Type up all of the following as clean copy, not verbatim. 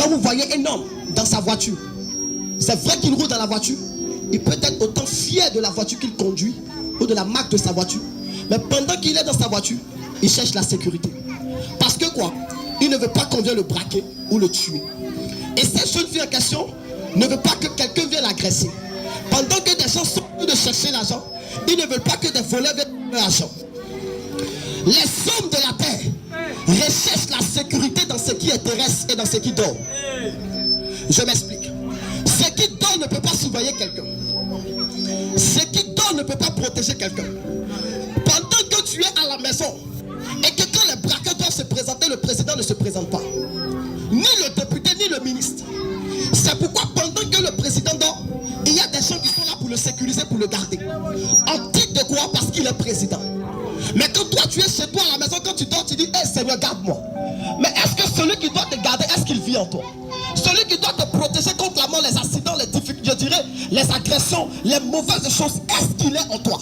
Quand vous voyez un homme dans sa voiture, c'est vrai qu'il roule dans la voiture, il peut être autant fier de la voiture qu'il conduit ou de la marque de sa voiture, mais pendant qu'il est dans sa voiture, il cherche la sécurité. Parce que quoi? Il ne veut pas qu'on vienne le braquer ou le tuer. Et cette jeune fille en question ne veut pas que quelqu'un vienne l'agresser. Pendant que des gens sont venus de chercher l'argent, ils ne veulent pas que des voleurs viennent prendre l'argent. Les hommes de la terre recherchent la sécurité dans ce qui est terrestre et dans ce qui dort. Je m'explique. Ce qui dort ne peut pas surveiller quelqu'un. Ce qui dort ne peut pas protéger quelqu'un. Pendant que tu es à la maison et que quand les braqueurs doivent se présenter, le président ne se présente pas. Ni le député, ni le ministre. C'est pourquoi pendant que le président dort, il y a des gens qui sont là pour le sécuriser, pour le garder. En titre de quoi? Parce qu'il est président. Mais quand toi tu es chez toi à la maison, quand tu dors, tu dis, hey Seigneur, garde-moi. Mais est-ce que celui qui doit te garder, est-ce qu'il vit en toi? Celui qui doit te protéger contre la mort, les accidents, les difficultés, je dirais, les agressions, les mauvaises choses, est-ce qu'il est en toi?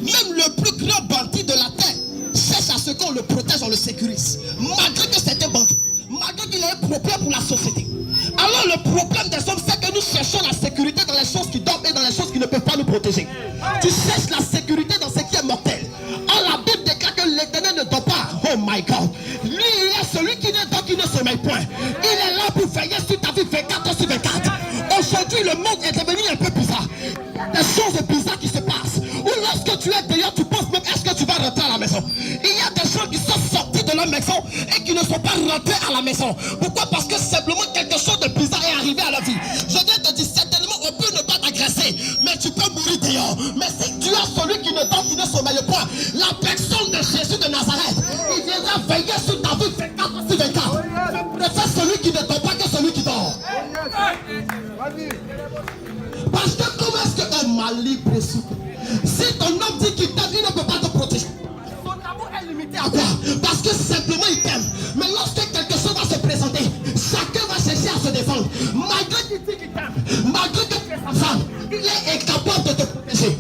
Même le plus grand bandit de la terre cherche à ce qu'on le protège, on le sécurise. Malgré que c'est un bandit, malgré qu'il ait un problème pour la société. Alors le problème des hommes, c'est que nous cherchons la sécurité dans les choses qui dorment et dans les choses qui ne peuvent pas nous protéger. Tu cherches la sécurité dans ce qui est mortel. Alors la Bible déclare que l'Éternel ne dort pas. Oh my God. Lui, il est celui qui ne dort, qui ne sommeille point. Il est là pour veiller sur ta vie 24 heures sur 24. Aujourd'hui, le monde est devenu un peu bizarre. Des choses bizarres qui se passent. Ou lorsque tu es dehors, tu penses même, est-ce que tu vas rentrer à la maison? Il y a des gens qui sont sortis de leur maison et qui ne sont pas rentrés à la maison. Pourquoi? Parce que simplement quelque chose de bizarre est arrivé à la vie. Je viens te dire, certainement on peut ne pas t'agresser, mais tu peux mourir dehors. Mais si tu as celui qui ne dort, qui ne sommeille point, la personne de Jésus de Nazareth, il viendra veiller sur ta vie 24 sur 24. Je préfère celui qui ne dort pas que celui qui dort. Parce que comment est-ce que un mali précis, si ton homme dit qu'il t'aime, il ne peut pas te protéger. Son amour est limité à quoi? Parce que simplement il t'aime. Mais lorsque quelque chose va se présenter, chacun va chercher à se défendre. Malgré qu'il dit qu'il t'aime, malgré que tu es sa femme, il est incapable de te protéger.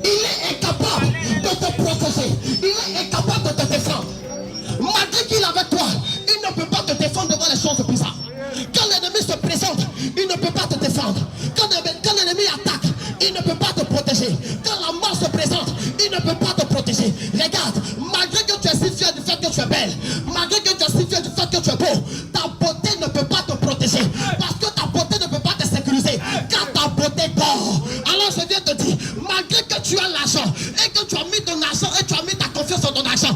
Il est incapable de te protéger. Il est incapable de te défendre. Malgré qu'il est avec toi, il ne peut pas te défendre devant les choses bizarres. Quand l'ennemi se présente, il ne peut pas te défendre. Quand l'ennemi attaque, il ne peut pas te protéger. Quand la mort se présente, il ne peut pas te protéger. Regarde, malgré que tu es si fier du fait que tu es belle, malgré que tu es si fier du fait que tu es beau, ta beauté ne peut pas te protéger. Parce que ta beauté ne peut pas te sécuriser. Car ta beauté dort. Alors je viens te dire, malgré que tu as l'argent et que tu as mis ton argent et tu as mis ta confiance dans ton argent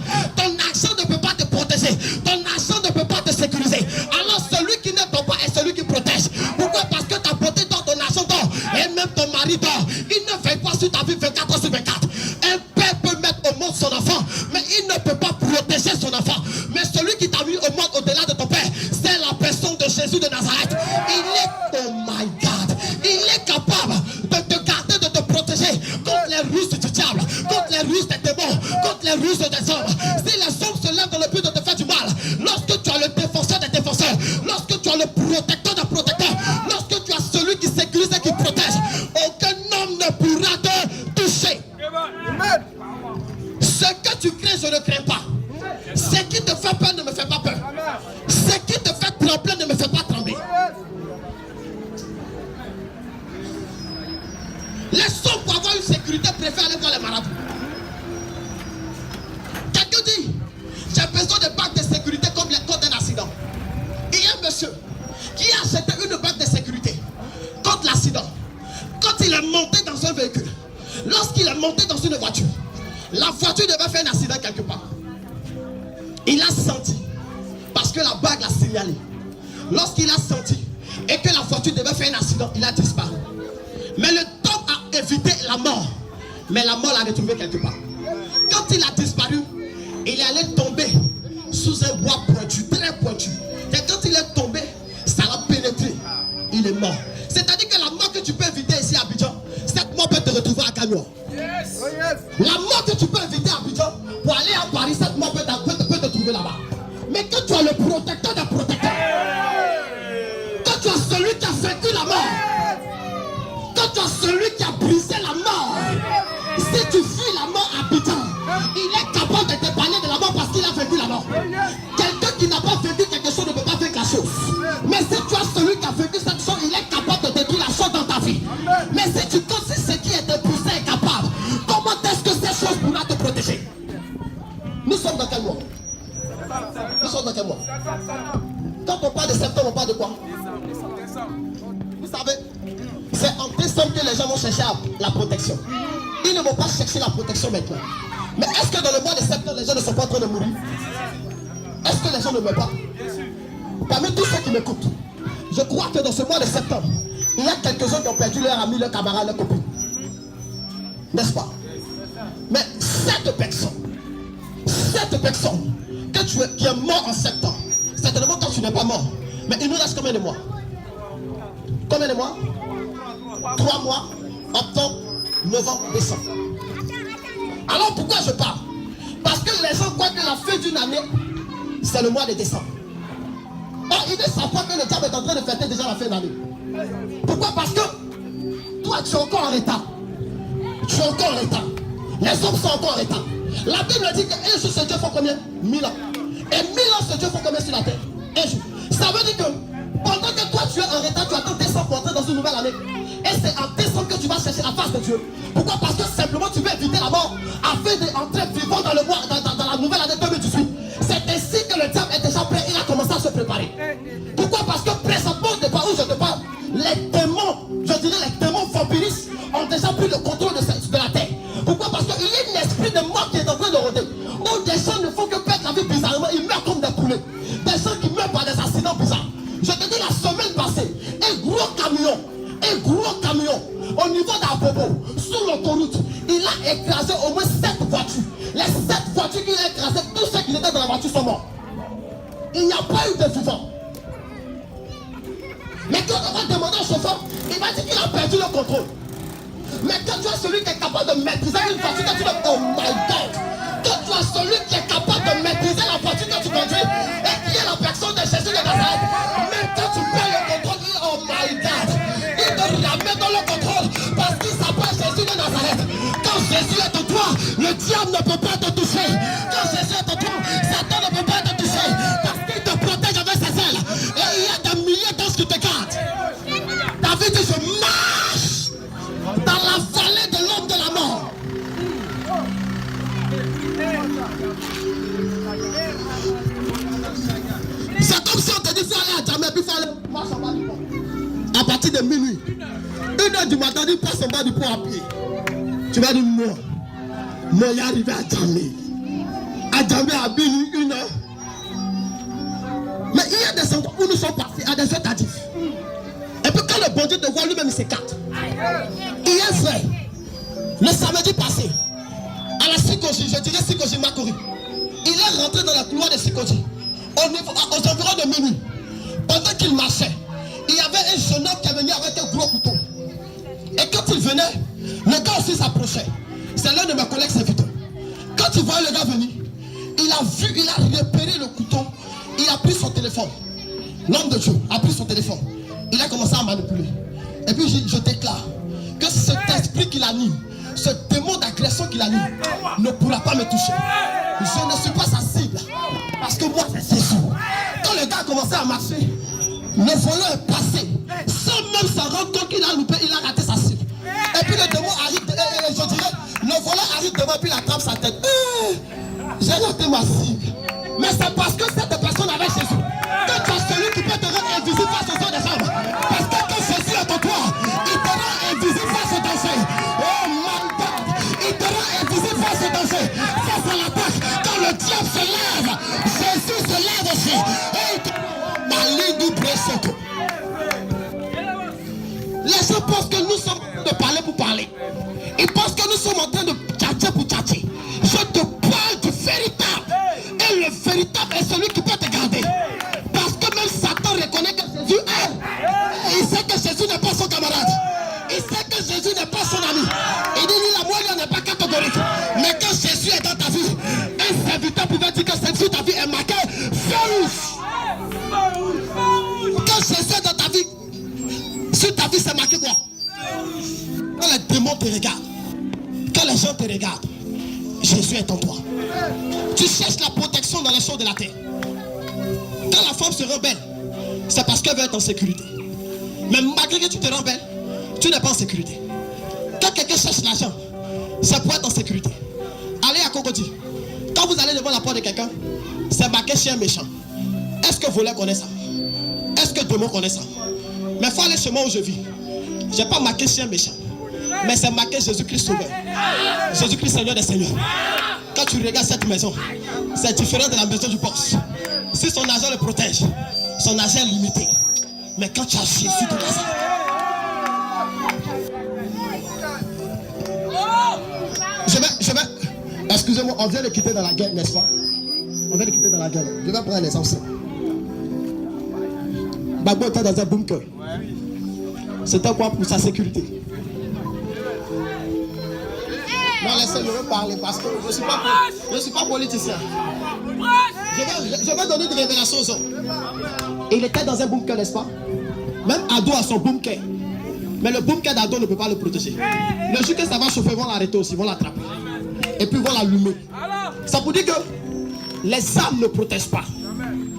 ne peut pas te protéger. Ton argent ne peut pas te sécuriser. Alors celui qui ne dort pas est celui qui protège. Pourquoi? Parce que ta beauté dort, ton argent dort, et même ton mari dort. Il ne veille pas sur ta vie 24 heures sur 24. Un père peut mettre au monde son enfant, mais il ne peut pas protéger son enfant. Mais celui qui t'a mis au monde au-delà de ton père, c'est la personne de Jésus de Nazareth. Il est, oh my God, il est capable de te garder, de te protéger contre les ruses du diable, contre les ruses des démons, contre les ruses des hommes. Si les hommes se lèvent dans le but de te faire du mal, lorsque tu as le défenseur des défenseurs, lorsque tu as le protecteur des protecteurs, lorsque tu as celui qui sécurise et qui protège, aucun homme ne pourra te toucher. Ce que tu crains, je ne crains pas. Ce qui te fait peur ne me fait pas peur. Ce qui te fait trembler ne me fait pas trembler. Les hommes pour avoir une sécurité préfèrent aller voir les marabouts. Quelqu'un dit, j'ai besoin de bagues de sécurité comme contre un accident. Il y a un monsieur qui a acheté une bague de sécurité contre l'accident. Quand il est monté dans un véhicule, lorsqu'il est monté dans une voiture, la voiture devait faire un accident quelque part. Il a senti, parce que la bague l'a signalé. Lorsqu'il a senti et que la voiture devait faire un accident, il a disparu. Mais le temps a évité la mort. Mais la mort l'a retrouvé quelque part. Quand il a disparu, il est allé tomber sous un bois pointu, très pointu. Et quand il est tombé, ça l'a pénétré. Il est mort. C'est-à-dire que la mort que tu peux éviter ici à Abidjan, cette mort peut te retrouver à Gagnon. Yes. Oh yes. La mort que tu peux éviter à Abidjan, pour aller à Paris, cette mort peut te trouver là-bas. Mais quand tu as le protecteur des protecteurs, quand tu as celui qui a vaincu la mort, quand tu as celui qui a brisé la mort, si tu fuis la mort à Abidjan, il est capable de te parler de la mort parce qu'il a vaincu la mort. Quelqu'un qui n'a pas vécu quelque chose Nous sommes dans quel mois? Quand on parle de septembre, on parle de quoi? Vous savez, c'est en décembre que les gens vont chercher la protection. Ils ne vont pas chercher la protection maintenant. Mais est-ce que dans le mois de septembre, les gens ne sont pas en train de mourir? Est-ce que les gens ne meurent pas? Parmi tous ceux qui m'écoutent, je crois que dans ce mois de septembre, il y a quelques-uns qui ont perdu leur ami, leur camarade, leur copine. N'est-ce pas? Mais cette personne qui est mort en septembre, certainement quand tu n'es pas mort, mais il nous reste combien de mois? Combien de mois? 3 mois, octobre, novembre, décembre. Alors pourquoi je parle? Parce que les gens croient que la fin d'une année, c'est le mois de décembre. Or, ils ne savent pas que le diable est en train de fêter déjà la fin d'année. Pourquoi? Parce que toi, tu es encore en retard. Tu es encore en retard. Les hommes sont encore en retard. La Bible dit qu'un jour, ce Dieu faut combien? 1000 ans. Et 1000 ans, ce Dieu faut combien sur la terre? Un jour. Ça veut dire que pendant que toi, tu es en retard, tu attends décembre pour entrer dans une nouvelle année. Et c'est en décembre que tu vas chercher la face de Dieu. Pourquoi? Parce que simplement, tu veux éviter la mort afin d'entrer vivant dans le mois, dans la nouvelle année 2018. C'est ainsi que le diable est déjà prêt. Il a commencé à se préparer. Pourquoi? Parce que présentement, de par où je te parle, les démons, je dirais les démons vampiristes, ont déjà pris le contrôle de la terre. Pourquoi? Parce qu'il y a un esprit de mort qui est en train de rôder. Où des gens ne font que perdre la vie bizarrement, ils meurent comme des poulets. Des gens qui meurent par des accidents bizarres. Je te dis, la semaine passée, un gros camion, au niveau d'Abobo, sur l'autoroute, il a écrasé au moins 7 voitures. Les 7 voitures qu'il a écrasées, tous ceux qui étaient dans la voiture sont morts. Il n'y a pas eu de vivants. Mais quand on va demander au chauffeur, il va dire qu'il a perdu le contrôle. Mais quand tu as celui qui est capable de maîtriser une voiture, quand tu dis, oh my God, quand tu as celui qui est capable de maîtriser la voiture que tu conduis, et qui est la personne de Jésus de Nazareth, même quand tu perds le contrôle, il dit, oh my God, il te ramène dans le contrôle, parce qu'il s'appelle Jésus de Nazareth. Quand Jésus est en toi, le diable ne peut pas te toucher. Quand Jésus est en toi, Satan ne peut pas te toucher, parce qu'il te protège avec ses ailes. Et il y a des milliers d'anges qui te gardent. David dit, je marche dans la vallée de l'homme de la mort. C'est comme si on te dit, il faut aller à Djamé, puis il faut aller marcher en bas du pont. À partir de minuit, 1h du matin, il passe en bas du pont à pied. Tu vas dire, non, il est arrivé à Djamé. À Djamé, à minuit, 1h. Mais il y a des endroits où nous sommes passés à des étatifs. Et puis quand le bon Dieu te voit, lui-même il s'écarte. Hier frère, le samedi passé, à la Sikoji, je dirais Sikoji Makori, il est rentré dans la couloir de Sikoji, aux environs de minuit. Pendant qu'il marchait, il y avait un jeune homme qui est venu avec un gros couteau. Et quand il venait, le gars aussi s'approchait. C'est l'un de mes collègues serviteurs. Quand il voyait le gars venir, il a vu, il a repéré le couteau, il a pris son téléphone. L'homme de Dieu a pris son téléphone. Il a commencé à manipuler. Et puis je déclare que cet esprit qui l'anime, ce démon d'agression qui l'anime, ne pourra pas me toucher. Je ne suis pas sa cible. Parce que moi, c'est Jésus. Quand le gars a commencé à marcher, le volant est passé. Sans même s'en rendre compte qu'il a loupé, il a raté sa cible. Et puis le démon arrive, je dirais, le volant arrive devant, puis il attrape sa tête. J'ai raté ma cible. Mais c'est parce que cette personne avait Jésus. Quand tu as celui qui peut te rendre invisible face aux autres des hommes. Parce que quand Jésus est en toi, il te rend invisible face au danger. Oh my God, il te rend invisible face au danger. Face à l'attaque. Quand le diable se lève, Jésus se lève aussi. Et il te rend du presque. Les gens pensent que nous sommes en train de parler pour parler. Ils pensent que nous sommes en train de tchatcher pour tchatcher. Je te parle du véritable. Et le véritable est celui qui peut te garder. Parce que même Satan reconnaît que Jésus est. Il sait que Jésus n'est pas son camarade. Il sait que Jésus n'est pas son ami. Il dit, lui, la moelle n'est pas catégorique. Mais quand Jésus est dans ta vie, un serviteur pouvait dire que sur ta vie est marqué farouche. Quand Jésus est dans ta vie, sur ta vie, c'est marqué quoi? Quand les démons te regardent, quand les gens te regardent, Jésus est en toi. Tu cherches la protection dans les choses de la terre. Quand la femme se rebelle, c'est parce qu'elle veut être en sécurité. Mais malgré que tu te rebelles, tu n'es pas en sécurité. Quand quelqu'un cherche l'argent, c'est pour être en sécurité. Allez à Cocody. Quand vous allez devant la porte de quelqu'un, c'est marqué chien méchant. Est-ce que volet connaît ça? Est-ce que démon connaît ça? Mais il faut aller chez moi où je vis. Je n'ai pas marqué chien méchant. Mais c'est marqué Jésus-Christ sauveur. Jésus-Christ Seigneur des Seigneurs. Quand tu regardes cette maison, c'est différent de la maison du boss. Si son argent le protège, son argent est limité. Mais quand tu as Jésus de Nazareth, excusez-moi, on vient de quitter dans la guerre, n'est-ce pas? On vient de quitter dans la guerre. Je vais prendre un exemple. Bagbo était dans un bunker. C'était quoi pour sa sécurité? Non, laissez-le parler parce que je ne suis pas politicien. Je vais donner des révélations aux hommes. Il était dans un bunker, n'est-ce pas? Même Ado a son bunker. Mais le bunker d'Ado ne peut pas le protéger. Le jour que ça va chauffer, ils vont l'arrêter aussi, ils vont l'attraper. Et puis ils vont l'allumer. Ça veut dire que les armes ne protègent pas.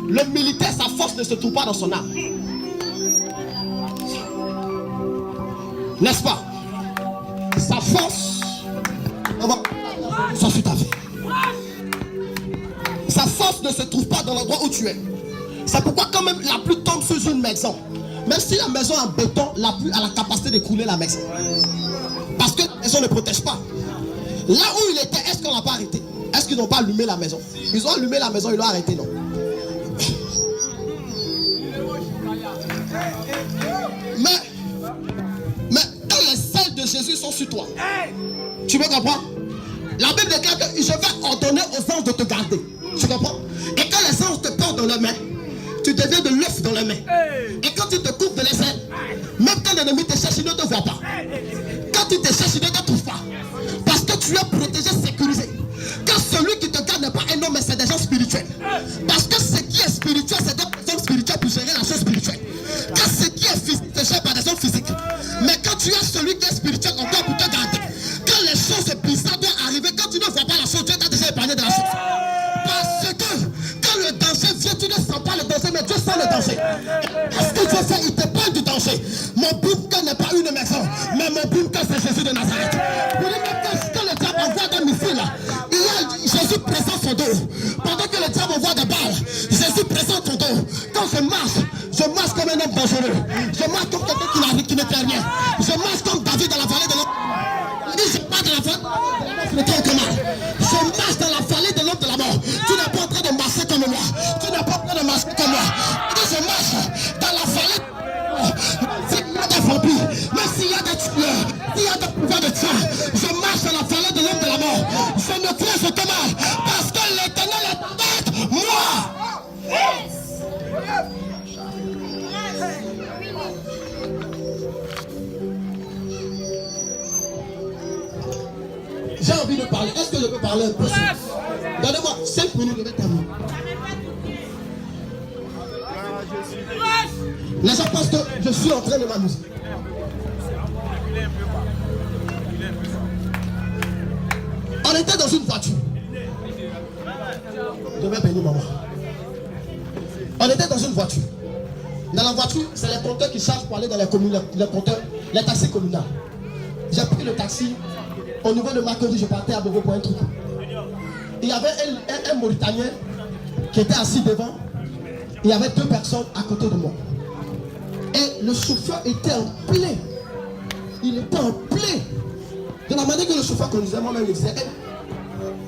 Le militaire, sa force ne se trouve pas dans son arme. N'est-ce pas? Sa force, ça suit ta vie. Sa force ne se trouve pas dans l'endroit où tu es. C'est pourquoi quand même la pluie tombe sur une maison, même si la maison est en béton, la pluie a la capacité d'écrouler la maison. Parce que la maison ne protège pas. Là où il était, est-ce qu'on l'a pas arrêté? Est-ce qu'ils n'ont pas allumé la maison? Ils ont allumé la maison, ils l'ont arrêté, non? Mais quand les ailes de Jésus sont sur toi, tu me comprends? La Bible déclare que je vais ordonner aux anges de te garder. Tu comprends? Et quand les anges te portent dans leurs mains, tu deviens de l'œuf dans les mains. Et quand tu te coupes de les ailes, même quand l'ennemi te cherche, il ne te voit pas. Quand tu te cherches, il ne te trouve pas. Parce que tu es protégé, sécurisé. Quand celui qui te garde n'est pas un homme, mais c'est des gens spirituels. Parce que ce qui est spirituel, c'est des personnes spirituelles pour gérer la chose spirituelle. Quand ce qui est physique, c'est géré par des hommes physiques. Mais quand tu as celui qui est spirituel, on doit pour te garder. Quand les choses bizarres doivent arriver, quand tu ne vois pas la chose, Dieu t'a déjà épargné de la chose. Parce que quand le danger vient, tu ne sens pas le danger, mais Dieu sent le danger. Qu'est-ce que Dieu fait? Il te parle du danger. Mon bunker n'est pas une maison, mais mon bunker c'est Jésus de Nazareth. Vous dites même quand le diable envoie des missiles, il y a Jésus présent son dos. Pendant que le diable envoie des balles, Jésus présent ton dos. Quand je marche comme un homme dangereux. Je marche comme quelqu'un qui ne fait rien. Je marche comme David dans la vallée de l'homme. Je marche dans la vallée de Je marche dans la vallée de l'homme de la mort. Tu n'es pas en train de marcher comme moi. Tu n'es pas en train de marcher comme moi. Je marche dans la vallée. S'il y a des vampires, même s'il y a des tueurs, s'il y a des pouvoirs de tueurs, je marche dans la vallée de l'homme de la mort. Je ne crains aucun mal parce que l'Éternel est avec moi. J'ai envie de parler. Est-ce que je peux parler un peu? Donnez-moi 5 minutes, je vais terminer. Les gens pensent que je suis en train de m'amuser. On était dans une voiture. Je vais bénir maman. On était dans une voiture. Dans la voiture, c'est les compteurs qui chargent pour aller dans les communes, les taxis communaux. J'ai pris le taxi. Au niveau de Macquarie, je partais à Bobo pour un truc. Il y avait un Mauritanien qui était assis devant. Il y avait 2 personnes à côté de moi. Et le chauffeur était en plein. Il était en plein. De la manière que le chauffeur conduisait, moi-même, il disait,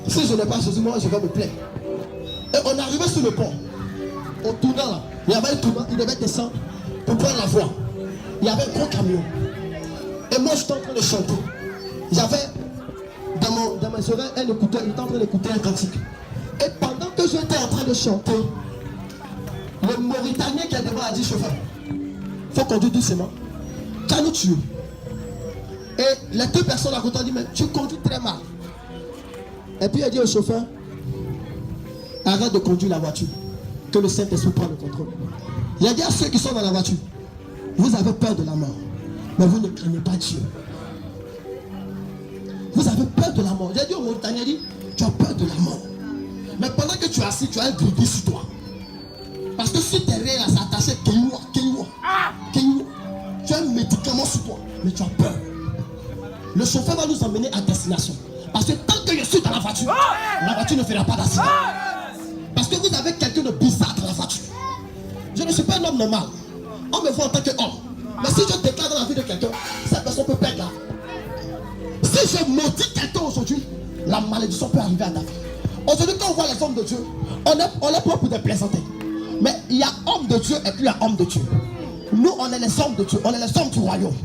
si je n'ai pas Jésus, moi, je vais me plaindre. Et on arrivait sur le pont. On tournait là. Il y avait un tournant, il devait descendre pour prendre la voie. Il y avait un gros camion. Et moi, j'étais en train de chanter. J'avais dans mes oreilles un écouteur, il était en train d'écouter un cantique. Et pendant que j'étais en train de chanter, le Mauritanien qui est devant a dit, chauffeur, il faut conduire doucement. Tu vas nous tuer. Et les 2 personnes à côté ont dit, mais tu conduis très mal. Et puis il a dit au chauffeur, arrête de conduire la voiture. Que le Saint-Esprit prenne le contrôle. Il a dit à ceux qui sont dans la voiture, vous avez peur de la mort, mais vous ne craignez pas Dieu. Vous avez peur de la mort. J'ai dit au Mauritanien, tu as peur de la mort. Mais pendant que tu es assis, tu as un gris sur toi. Parce que si tes reins là, c'est attaché, tu as un médicament sur toi, mais tu as peur. Le chauffeur va nous emmener à destination. Parce que tant que je suis dans la voiture ne fera pas d'accident. Parce que vous avez ne suis pas un homme normal. On me voit en tant qu'homme. Mais si je déclare dans la vie de quelqu'un, cette personne peut perdre la vie. Si je maudis quelqu'un aujourd'hui, la malédiction peut arriver à ta vie. Aujourd'hui, quand on voit les hommes de Dieu, on est pas pour des plaisanteries. Mais il y a homme de Dieu et puis il y a homme de Dieu. Nous, on est les hommes de Dieu, on est les hommes du royaume.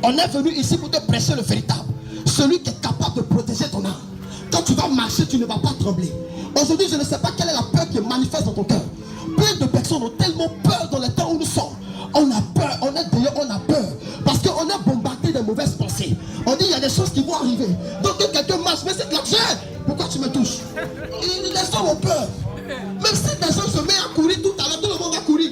On est venu ici pour te prêcher le véritable. Celui qui est capable de protéger ton âme. Quand tu vas marcher, tu ne vas pas trembler. Aujourd'hui, je ne sais pas quelle est la peur qui manifeste dans ton cœur. Plein de personnes ont tellement peur dans les temps où nous sommes. On a peur, on est dehors, on a peur. Parce qu'on est bombardé de mauvaises pensées. On dit il y a des choses qui vont arriver. Donc que quelqu'un marche, mais c'est de l'argent. Pourquoi tu me touches? Les hommes ont peur. Même si des gens se mettent à courir tout à l'heure, tout le monde va courir.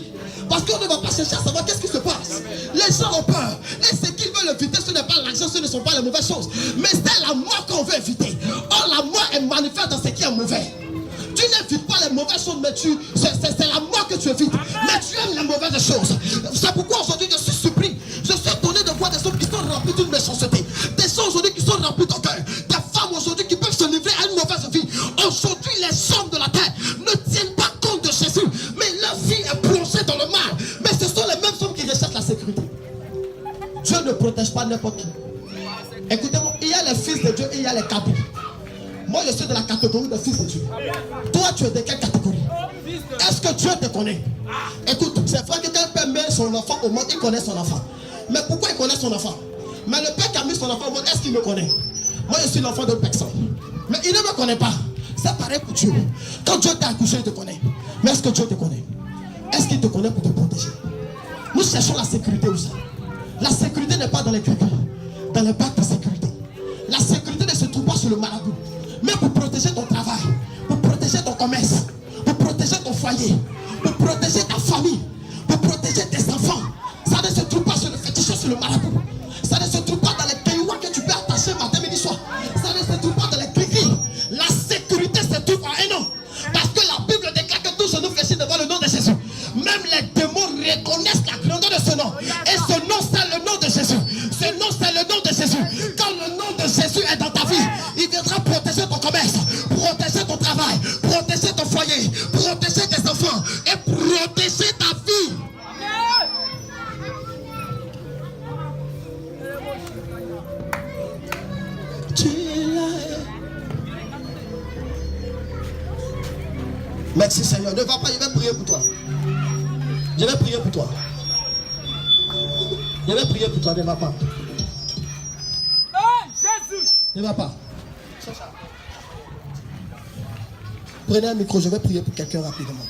Parce qu'on ne va pas chercher à savoir qu'est-ce qui se passe. Les gens ont peur. Et ce qu'ils veulent éviter, ce n'est pas l'argent, ce ne sont pas les mauvaises choses. Mais c'est la mort qu'on veut éviter. Or, la mort est manifeste dans ce qui est mauvais. Tu n'évites pas les mauvaises choses, mais c'est la mort que tu évites. Mais tu aimes les mauvaises choses. C'est pourquoi aujourd'hui je suis surpris. Je suis étonné de voir des hommes qui sont remplis d'une méchanceté. Des gens aujourd'hui qui sont remplis de cœur. Des femmes aujourd'hui qui peuvent se livrer à une mauvaise vie. Aujourd'hui, les hommes de la terre ne tiennent pas compte de Jésus. Mais leur vie est plongée dans le mal. Mais ce sont les mêmes hommes qui recherchent la sécurité. Dieu ne protège pas n'importe qui. Écoutez-moi, il y a les fils de Dieu et il y a les cabris. Moi, je suis de la catégorie de fils de Dieu. Toi, tu es de quelle catégorie? Est-ce que Dieu te connaît? Écoute, c'est vrai que quand un père met son enfant au monde, il connaît son enfant. Mais pourquoi il connaît son enfant? Mais le père qui a mis son enfant au monde, est-ce qu'il me connaît? Moi, je suis l'enfant de personne. Mais il ne me connaît pas. C'est pareil pour Dieu. Quand Dieu t'a accouché, il te connaît. Mais est-ce que Dieu te connaît? Est-ce qu'il te connaît pour te protéger? Nous cherchons la sécurité où ça? La sécurité n'est pas dans les cueilleurs, dans les bacs de sécurité. La sécurité ne se trouve pas sur le marabout. Mais pour protéger ton travail, pour protéger ton commerce, pour protéger ton foyer, pour protéger ta famille, pour protéger tes enfants, ça ne se trouve pas sur le féticheur, sur le marabout. Ça ne se trouve pas dans les cailloux que tu peux attacher matin, midi, soir. Ça ne se trouve pas dans les gris. La sécurité se trouve en un nom. Parce que la Bible déclare que tous nous fléchissent devant le nom de Jésus. Même les démons reconnaissent la grandeur de ce nom. Et ce nom, c'est le nom de Jésus. Ce nom, c'est le nom de Jésus. Quand le nom de Jésus est dans ta vie, il viendra protéger ton commerce, protéger ton travail, protéger ton foyer, protéger tes enfants et protéger ta vie. Merci Seigneur. Ne va pas, je vais prier pour toi. Je vais prier pour toi. Je vais prier pour toi, ne va pas. Jésus! Ne va pas. Prenez un micro, je vais prier pour quelqu'un rapidement.